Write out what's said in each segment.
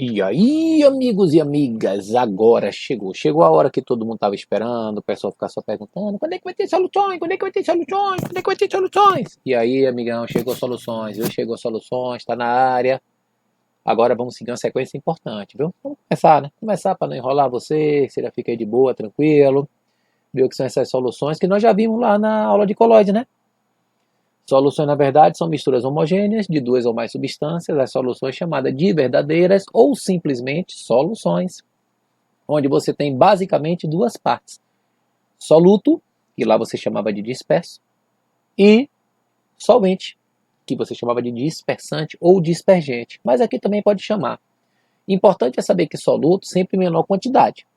E aí, amigos e amigas, agora chegou. Chegou a hora que todo mundo estava esperando, o pessoal ficar só perguntando, quando é que vai ter soluções? Quando é que vai ter soluções? Quando é que vai ter soluções? E aí, amigão, chegou soluções, viu? Chegou soluções, tá na área. Agora vamos seguir uma sequência importante, viu? Vamos começar, né? Começar para não enrolar você já fica aí de boa, tranquilo. Viu que são essas soluções que nós já vimos lá na aula de colóide, né? Soluções, na verdade, são misturas homogêneas de duas ou mais substâncias, as soluções chamadas de verdadeiras ou simplesmente soluções, onde você tem basicamente duas partes: soluto, que lá você chamava de disperso, e solvente, que você chamava de dispersante ou dispergente, mas aqui também pode chamar. Importante é saber que soluto sempre em menor quantidade,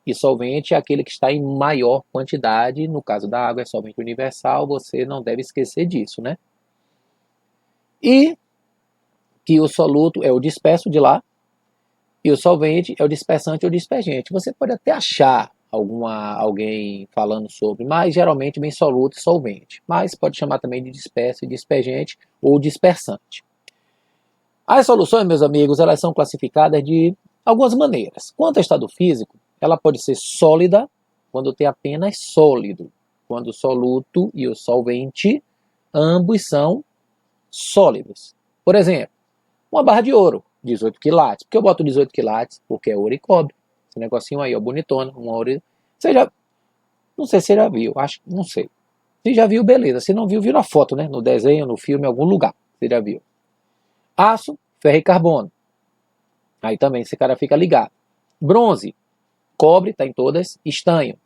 e solvente é aquele que está em maior quantidade. No caso da água é solvente universal, você não deve esquecer disso, né? E que o soluto é o disperso de lá, e o solvente é o dispersante ou dispergente. Você pode até achar alguém falando sobre, mas geralmente vem soluto e solvente. Mas pode chamar também de disperso e dispergente ou dispersante. As soluções, meus amigos, elas são classificadas de algumas maneiras. Quanto ao estado físico, ela pode ser sólida quando tem apenas sólido. Quando o soluto e o solvente, ambos são sólidos. Por exemplo, uma barra de ouro, 18 quilates. Por que eu boto 18 quilates? Porque é ouro e cobre. Esse negocinho aí, ó, bonitona. Uma ouro. Você já. Não sei se você já viu, acho. Não sei. Se já viu, beleza. Se não viu, viu na foto, né? No desenho, no filme, em algum lugar. Você já viu. Aço, ferro e carbono. Aí também esse cara fica ligado. Bronze, cobre, tá em todas. Estanho.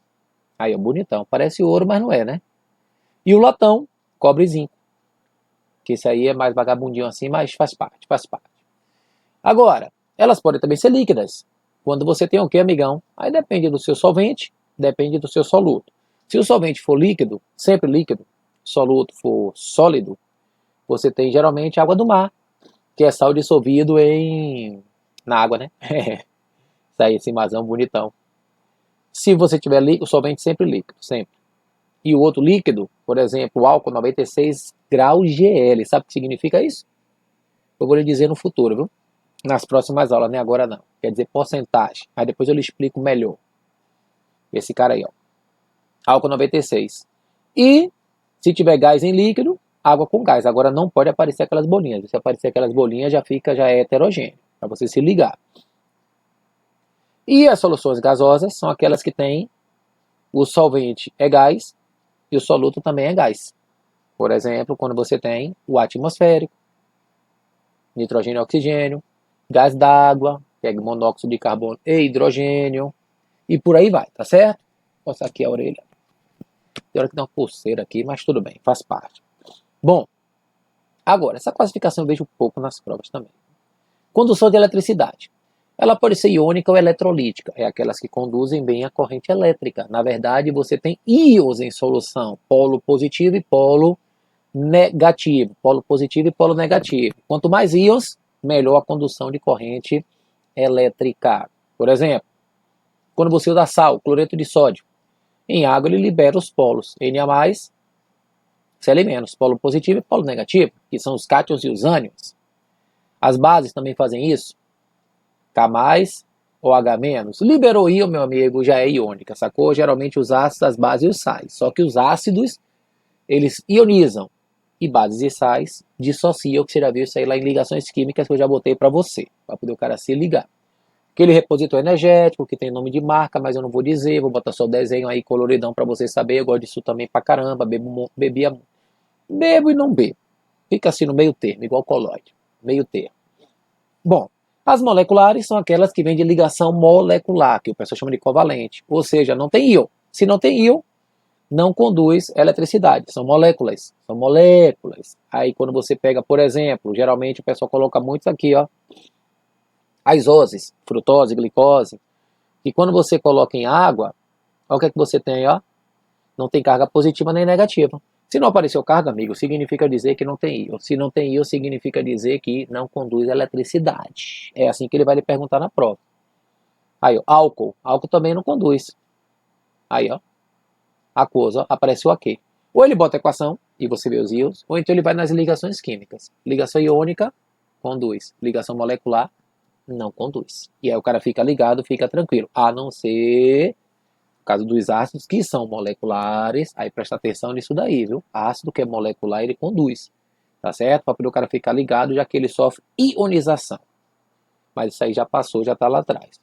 Aí, ó, bonitão. Parece ouro, mas não é, né? E o latão, cobre e zinco. Que esse aí é mais vagabundinho assim, mas faz parte, faz parte. Agora, elas podem também ser líquidas. Quando você tem o que, amigão? Aí depende do seu solvente, depende do seu soluto. Se o solvente for líquido, sempre líquido, soluto for sólido, você tem geralmente água do mar, que é sal dissolvido na água, né? Isso aí, esse masão bonitão. Se você tiver líquido, o solvente sempre líquido, sempre. E o outro líquido, por exemplo, o álcool 96 graus GL, sabe o que significa isso? Eu vou lhe dizer no futuro, viu? Nas próximas aulas, nem agora não. Quer dizer porcentagem. Aí depois eu lhe explico melhor. Esse cara aí, ó. Álcool 96. E se tiver gás em líquido, água com gás. Agora não pode aparecer aquelas bolinhas. Se aparecer aquelas bolinhas, já é heterogêneo. Para você se ligar. E as soluções gasosas são aquelas que têm o solvente é gás e o soluto também é gás. Por exemplo, quando você tem o atmosférico, nitrogênio e oxigênio, gás d'água, que é monóxido de carbono e hidrogênio, e por aí vai, tá certo? Vou passar aqui a orelha. Tem hora que dá uma pulseira aqui, mas tudo bem, faz parte. Bom, agora, essa classificação eu vejo um pouco nas provas também. Condução de eletricidade. Ela pode ser iônica ou eletrolítica, é aquelas que conduzem bem a corrente elétrica. Na verdade, você tem íons em solução, polo positivo e polo negativo, polo positivo e polo negativo. Quanto mais íons, melhor a condução de corrente elétrica. Por exemplo, quando você usa sal, cloreto de sódio, em água ele libera os polos Na+, Cl-, polo positivo e polo negativo, que são os cátions e os ânions. As bases também fazem isso. K+, ou H-. Liberou íon, meu amigo, já é iônica, sacou? Geralmente os ácidos, as bases e os sais. Só que os ácidos, eles ionizam. E bases e sais dissociam, que você já viu isso aí lá em ligações químicas que eu já botei para você, para poder o cara se ligar. Aquele repositor energético, que tem nome de marca, mas eu não vou dizer, vou botar só o desenho aí coloridão para você saber. Eu gosto disso também pra caramba, bebo e não bebo. Fica assim no meio termo, igual colóide, meio termo. Bom, as moleculares são aquelas que vêm de ligação molecular, que o pessoal chama de covalente, ou seja, não tem íon. Se não tem íon, não conduz eletricidade, são moléculas, são moléculas. Aí quando você pega, por exemplo, geralmente o pessoal coloca muito aqui, ó, as oses, frutose, glicose, e quando você coloca em água, olha o que é que você tem, ó, não tem carga positiva nem negativa. Se não apareceu carga, amigo, significa dizer que não tem íon. Se não tem íon, significa dizer que não conduz eletricidade. É assim que ele vai lhe perguntar na prova. Aí, ó, álcool. Álcool também não conduz. Aí, ó, aquoso, ó, apareceu aqui. Ou ele bota a equação e você vê os íons, ou então ele vai nas ligações químicas. Ligação iônica, conduz. Ligação molecular, não conduz. E aí o cara fica ligado, fica tranquilo. A não ser, no caso dos ácidos que são moleculares, aí presta atenção nisso daí, viu? Ácido que é molecular, ele conduz, tá certo? Para poder o cara ficar ligado, já que ele sofre ionização. Mas isso aí já passou, já está lá atrás.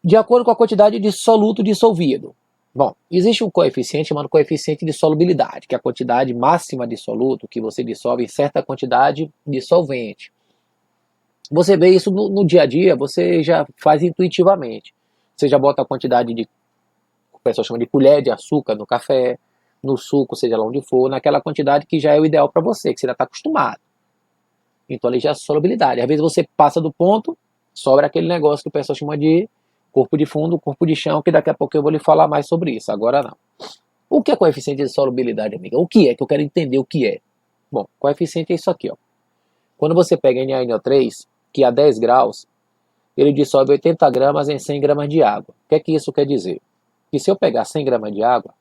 De acordo com a quantidade de soluto dissolvido. Bom, existe um coeficiente chamado coeficiente de solubilidade, que é a quantidade máxima de soluto que você dissolve em certa quantidade de solvente. Você vê isso no dia a dia, você já faz intuitivamente. Você já bota a quantidade de, o pessoal chama de colher de açúcar no café, no suco, seja lá onde for, naquela quantidade que já é o ideal para você, que você já está acostumado. Então ali já é solubilidade. Às vezes você passa do ponto, sobra aquele negócio que o pessoal chama de corpo de fundo, corpo de chão, que daqui a pouco eu vou lhe falar mais sobre isso, agora não. O que é coeficiente de solubilidade, amiga? O que é? Que eu quero entender o que é. Bom, coeficiente é isso aqui, ó. Quando você pega NaNO3, que a 10 graus, ele dissolve 80 gramas em 100 gramas de água. O que é que isso quer dizer? Que se eu pegar 100 gramas de água,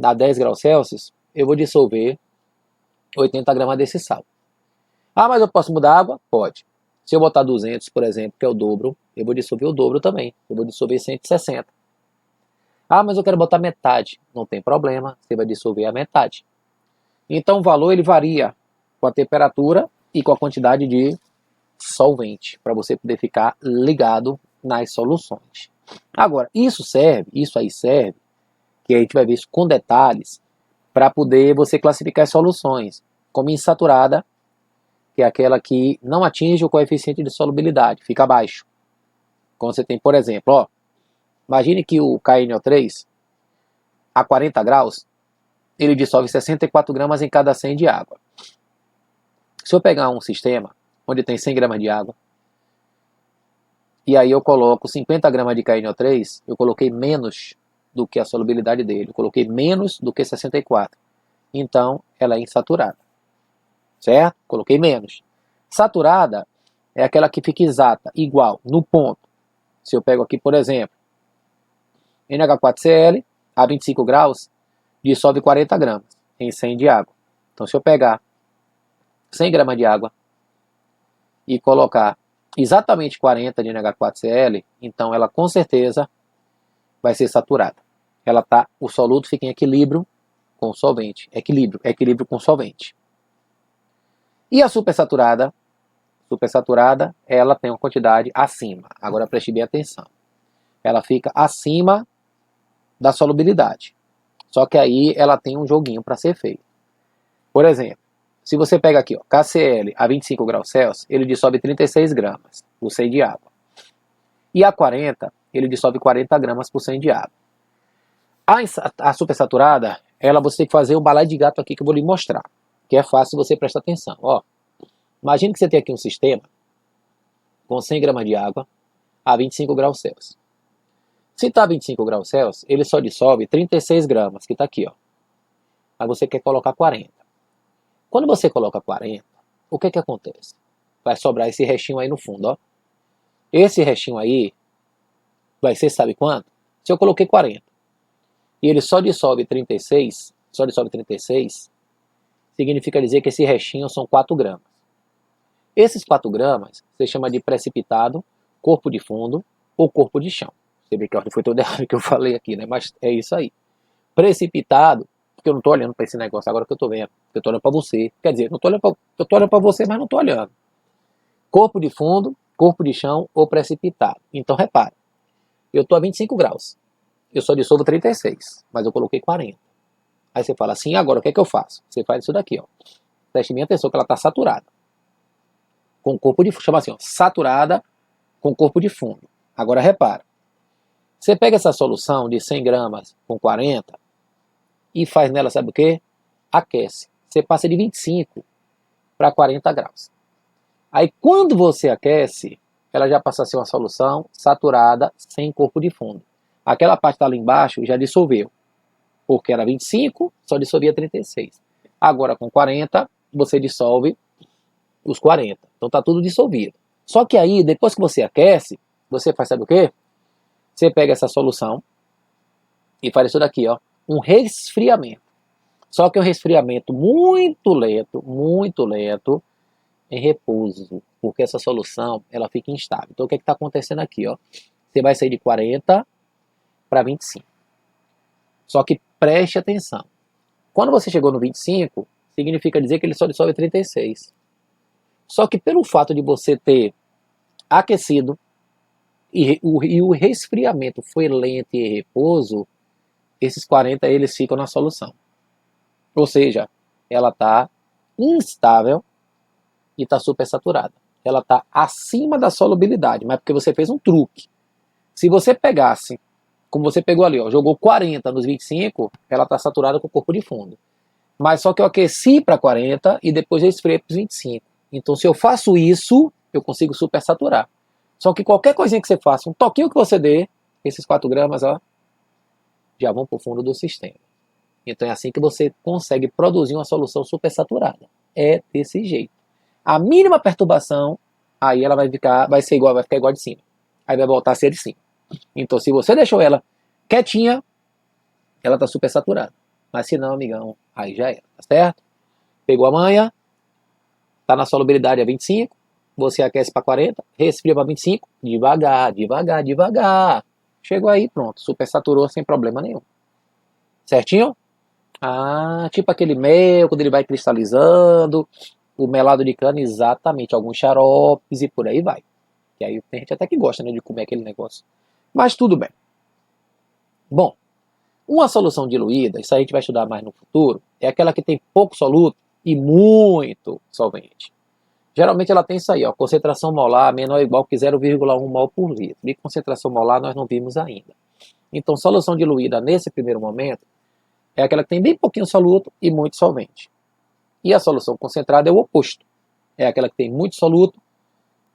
a 10 graus Celsius, eu vou dissolver 80 gramas desse sal. Ah, mas eu posso mudar a água? Pode. Se eu botar 200, por exemplo, que é o dobro, eu vou dissolver o dobro também. Eu vou dissolver 160. Ah, mas eu quero botar metade. Não tem problema, você vai dissolver a metade. Então o valor ele varia com a temperatura e com a quantidade de solvente, para você poder ficar ligado nas soluções. Agora, isso aí serve, que a gente vai ver isso com detalhes, para poder você classificar as soluções, como insaturada, que é aquela que não atinge o coeficiente de solubilidade, fica abaixo. Quando você tem, por exemplo, ó, imagine que o KNO3, a 40 graus, ele dissolve 64 gramas em cada 100 de água. Se eu pegar um sistema onde tem 100 gramas de água, e aí eu coloco 50 gramas de KNO3, eu coloquei menos do que a solubilidade dele, eu coloquei menos do que 64. Então, ela é insaturada. Certo? Coloquei menos. Saturada é aquela que fica exata, igual, no ponto. Se eu pego aqui, por exemplo, NH4Cl a 25 graus, dissolve 40 gramas em 100 de água. Então, se eu pegar 100 gramas de água e colocar exatamente 40 de NH4Cl, então ela com certeza vai ser saturada. O soluto fica em equilíbrio com o solvente. Equilíbrio com o solvente. E a supersaturada, ela tem uma quantidade acima. Agora preste bem atenção. Ela fica acima da solubilidade. Só que aí ela tem um joguinho para ser feito. Por exemplo, se você pega aqui, ó, KCl a 25 graus Celsius, ele dissolve 36 gramas por 100 de água. E a 40, ele dissolve 40 gramas por 100 de água. A supersaturada, você tem que fazer um balai de gato aqui que eu vou lhe mostrar. Que é fácil você prestar atenção. Ó, imagine que você tem aqui um sistema com 100 gramas de água a 25 graus Celsius. Se está a 25 graus Celsius, ele só dissolve 36 gramas, que está aqui, ó. Mas você quer colocar 40. Quando você coloca 40, o que acontece? Vai sobrar esse restinho aí no fundo, ó. Esse restinho aí vai ser, sabe quanto? Se eu coloquei 40 e ele só dissolve 36, significa dizer que esse restinho são 4 gramas. Esses 4 gramas você chama de precipitado, corpo de fundo ou corpo de chão. Você vê que foi todo errado que eu falei aqui, né? Mas é isso aí. Precipitado, porque eu não estou olhando para esse negócio agora que eu estou vendo. Eu estou olhando para você. Quer dizer, eu estou olhando para você, mas não estou olhando. Corpo de fundo, corpo de chão ou precipitado. Então repare, eu estou a 25 graus. Eu só dissolvo 36, mas eu coloquei 40. Aí você fala assim, agora o que é que eu faço? Você faz isso daqui, ó. Preste bem atenção que ela está saturada. Com corpo de fundo, chama assim, ó, saturada com corpo de fundo. Agora repara. Você pega essa solução de 100 gramas com 40 e faz nela, sabe o quê? Aquece. Você passa de 25 para 40 graus. Aí quando você aquece, ela já passa a ser uma solução saturada sem corpo de fundo. Aquela parte que está ali embaixo já dissolveu. Porque era 25, só dissolvia 36. Agora com 40, você dissolve os 40. Então está tudo dissolvido. Só que aí, depois que você aquece, você faz, sabe o quê? Você pega essa solução e faz isso daqui, ó, um resfriamento. Só que é um resfriamento muito lento, em repouso, porque essa solução ela fica instável. Então o que está acontecendo aqui? Ó? Você vai sair de 40 para 25. Só que preste atenção. Quando você chegou no 25, significa dizer que ele só dissolve 36. Só que pelo fato de você ter aquecido e o resfriamento foi lento e em repouso, esses 40 eles ficam na solução. Ou seja, ela está instável e está supersaturada. Ela está acima da solubilidade, mas porque você fez um truque. Se você pegasse, como você pegou ali, ó, jogou 40 nos 25, ela está saturada com o corpo de fundo. Mas só que eu aqueci para 40 e depois eu esfriei para os 25. Então se eu faço isso, eu consigo supersaturar. Só que qualquer coisinha que você faça, um toquinho que você dê, esses 4 gramas ó, já vão para o fundo do sistema. Então é assim que você consegue produzir uma solução supersaturada. É desse jeito. A mínima perturbação, aí ela vai ficar igual a de cima. Aí vai voltar a ser de cima. Então se você deixou ela quietinha, ela está supersaturada. Mas se não, amigão, aí já era, tá certo? Pegou a manha, tá na solubilidade a 25, você aquece para 40, resfria para 25, devagar, devagar, devagar. Chegou aí, pronto, supersaturou sem problema nenhum. Certinho? Ah, tipo aquele mel, quando ele vai cristalizando, o melado de cana, exatamente, alguns xaropes e por aí vai. E aí tem gente até que gosta, né, de comer aquele negócio. Mas tudo bem. Bom, uma solução diluída, isso aí a gente vai estudar mais no futuro, é aquela que tem pouco soluto e muito solvente. Geralmente ela tem isso aí, ó, concentração molar menor ou igual que 0,1 mol por litro. E concentração molar nós não vimos ainda. Então, solução diluída nesse primeiro momento é aquela que tem bem pouquinho soluto e muito solvente. E a solução concentrada é o oposto. É aquela que tem muito soluto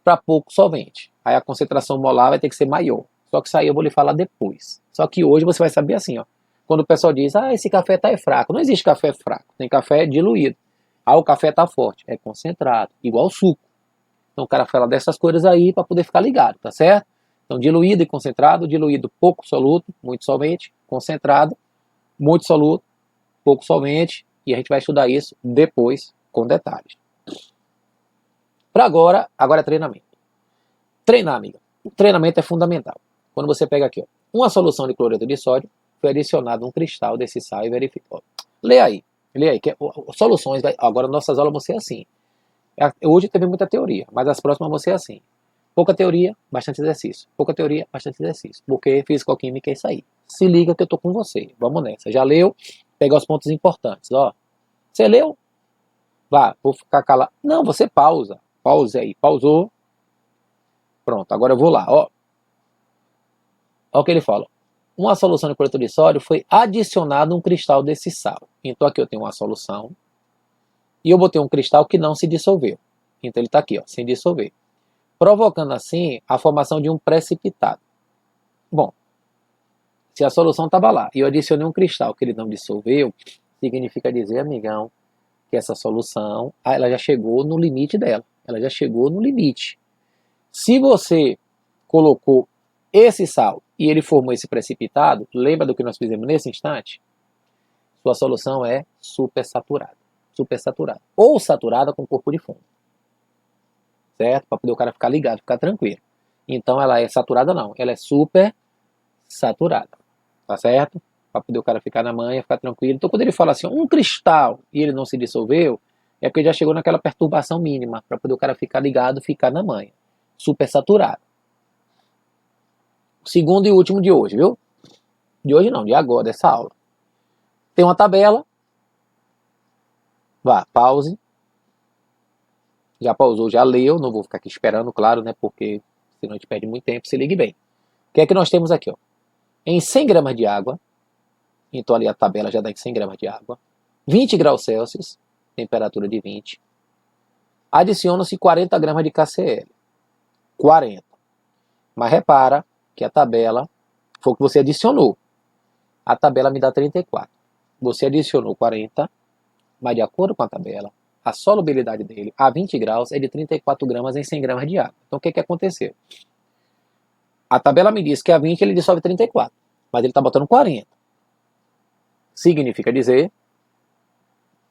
para pouco solvente. Aí a concentração molar vai ter que ser maior. Só que isso aí eu vou lhe falar depois. Só que hoje você vai saber assim, ó. Quando o pessoal diz, esse café tá fraco. Não existe café fraco, tem café diluído. O café tá forte, é concentrado, igual suco. Então o cara fala dessas coisas aí para poder ficar ligado, tá certo? Então diluído e concentrado, diluído pouco soluto, muito solvente, concentrado, muito soluto, pouco solvente, e a gente vai estudar isso depois com detalhes. Para agora é treinamento. Treinar, amiga. O treinamento é fundamental. Quando você pega aqui, ó, uma solução de cloreto de sódio, foi adicionado um cristal desse sal e verifica. Lê aí, que soluções, agora nossas aulas vão ser assim. Hoje teve muita teoria, mas as próximas vão ser assim. Pouca teoria, bastante exercício. Pouca teoria, bastante exercício. Porque físico-química é isso aí. Se liga que eu tô com você. Vamos nessa. Já leu? Pega os pontos importantes. Ó. Você leu? Vá, vou ficar calado. Não, você pausa. Pause aí. Pausou. Pronto, agora eu vou lá. Ó. Olha o que ele fala. Uma solução de cloreto de sódio foi adicionado um cristal desse sal. Então aqui eu tenho uma solução. E eu botei um cristal que não se dissolveu. Então ele está aqui, ó, sem dissolver. Provocando assim a formação de um precipitado. Bom, se a solução estava lá e eu adicionei um cristal que ele não dissolveu, significa dizer, amigão, que essa solução ela já chegou no limite dela. Ela já chegou no limite. Se você colocou esse sal e ele formou esse precipitado, lembra do que nós fizemos nesse instante? Sua solução é supersaturada. Supersaturada. Ou saturada com corpo de fundo. Certo? Para poder o cara ficar ligado, ficar tranquilo. Então ela é saturada não, ela é super saturada. Tá certo? Para poder o cara ficar na manha, ficar tranquilo. Então quando ele fala assim, um cristal e ele não se dissolveu, é porque já chegou naquela perturbação mínima, para poder o cara ficar ligado, ficar na manha. Super saturado. Segundo e último de hoje, viu? De hoje não, de agora, dessa aula. Tem uma tabela. Vá, pause. Já pausou, já leu, não vou ficar aqui esperando, claro, né? Porque senão a gente perde muito tempo, se ligue bem. O que é que nós temos aqui, ó? Em 100 gramas de água, então ali a tabela já dá em 100 gramas de água, 20 graus Celsius, temperatura de 20, adiciona-se 40 gramas de KCl. 40. Mas repara que a tabela foi o que você adicionou. A tabela me dá 34. Você adicionou 40, mas de acordo com a tabela, a solubilidade dele a 20 graus é de 34 gramas em 100 gramas de água. Então o que aconteceu? A tabela me diz que a 20 ele dissolve 34, mas ele está botando 40. Significa dizer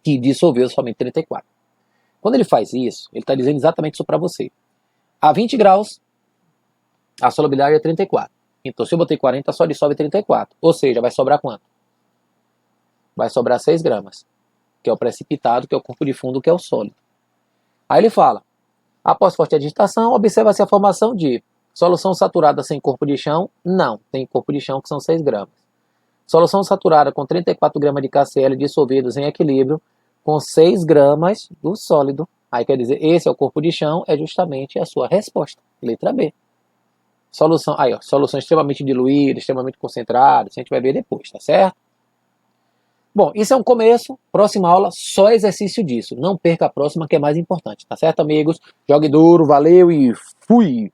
que dissolveu somente 34. Quando ele faz isso, ele está dizendo exatamente isso para você. A 20 graus, a solubilidade é 34. Então, se eu botei 40, só dissolve 34. Ou seja, vai sobrar quanto? Vai sobrar 6 gramas, que é o precipitado, que é o corpo de fundo, que é o sólido. Aí ele fala, após forte agitação, observa-se a formação de solução saturada sem corpo de chão. Não, tem corpo de chão que são 6 gramas. Solução saturada com 34 gramas de KCl dissolvidos em equilíbrio com 6 gramas do sólido. Aí quer dizer, esse é o corpo de chão, é justamente a sua resposta. Letra B. Solução, aí ó, solução extremamente diluída, extremamente concentrada, isso a gente vai ver depois, tá certo? Bom, isso é um começo, próxima aula, só exercício disso. Não perca a próxima, que é mais importante, tá certo, amigos? Jogue duro, valeu e fui!